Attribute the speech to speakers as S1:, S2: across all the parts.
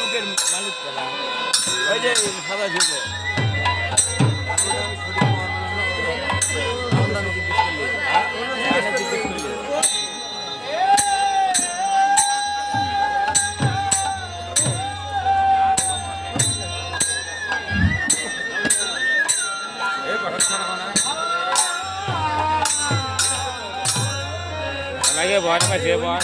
S1: লোকের মালিক ওই যে সাদা ঝুঁকে lagi buat apa sih buat?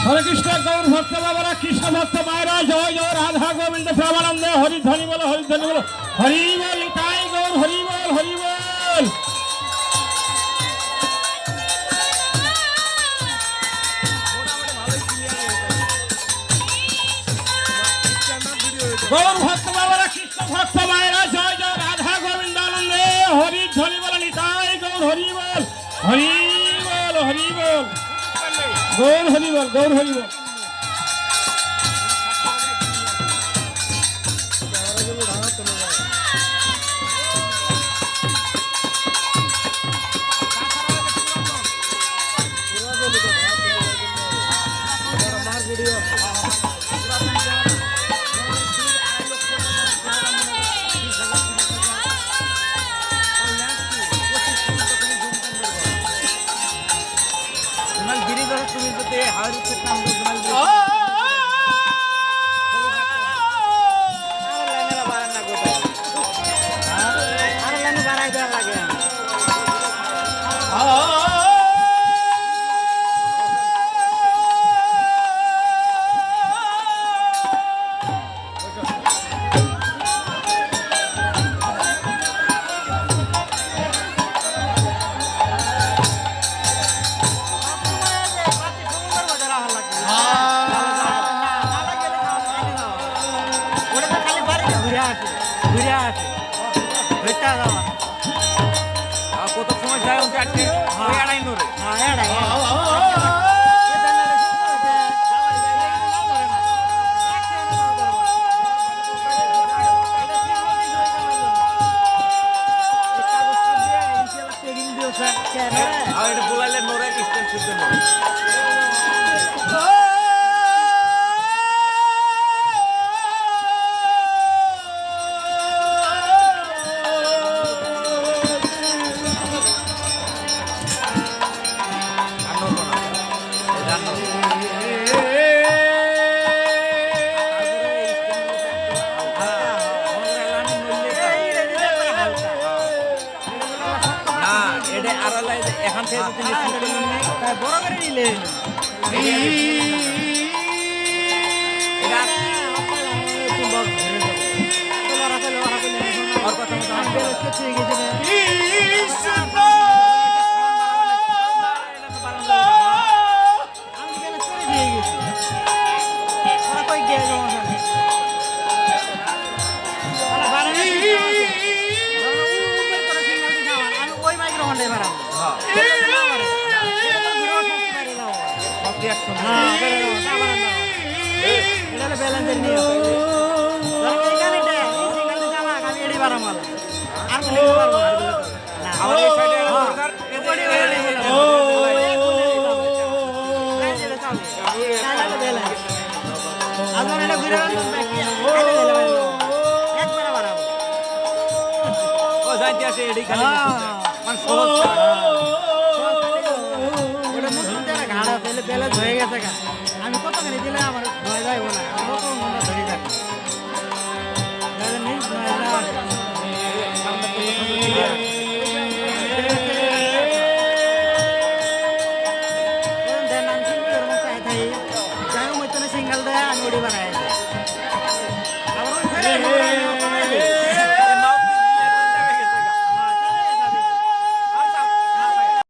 S2: হরে কৃষ্ণ গৌর ভক্ত বাবারা কৃষ্ণ ভক্ত মায়েরা জয় জয় রাধা গোবিন্দ প্রেমানন্দে হরি ধ্বনি বলো হরি ধ্বনি বলো হরি বল তাই গৌর হরি বল হরি বল। গৌর ভক্ত বাবারা কৃষ্ণ ভক্ত মায়েরা জয় জয় রাধা গোবিন্দ আনন্দে হরি ধ্বনি বলো নিতাই গৌর হরি বল হরি বল হরি বল গৌর হরি বল গৌর হরি বল।
S1: কত সময় যায় বলাইলে নোরে স্টেন শুদ্ধ এখন বড় করে নিলে ওর কথা আমি ব্যালেন্স করতে গেছি না। আমি ব্যালেন্স করে দিয়ে গেছি। ওরা কই গিয়ে সমস্যা নেই। আরে বাড়ানো ঠিক আছে। ধরো উপর করে সিগন্যাল দিছে আমার। আমি ওই মাইক্রোফোনটাই বাড়াবো।
S3: হ্যাঁ
S1: এটা তো না বাড়ে। এটা তো ঘুরেও শক্তি বাড়িয়ে দাও।
S3: শক্তি একসঙ্গে
S1: হ্যাঁ, বেড়ে দাও। না বাড়ান দাও। এটা হলো ব্যালেন্সের নিয়ম। ধরো এইখানে এটা, এই সিগন্যাল দিছে আমাকে, আমি এটাই বাড়াবো না। আর কোনো লিখতে পারবো না। না।
S3: আবার এই সাইডে একটা
S1: হ্যাঁ।
S3: দরকার
S1: ওপরে ওপরে লিখে দাও। লাইন দিলে চলবে। লাইন হলো ব্যালেন্স। আবার এটা ঘুরে আনলাম ব্যাক। এটা দিলে বাড়াবো। একবারে বাড়াবো।
S3: ও যাইতে আছে এডি খালি
S1: হ্যাঁ।
S3: মানে সহজ কাজ।
S1: ওটা মুসলিম দেওয়া ঘাড়া পেলে ব্যালেন্স হয়ে গেছে গা। আমি কতখানি দিলে আমার ভয় যাইব না। আমি কত ঘন্টা ধরে থাকি। নিজ নয়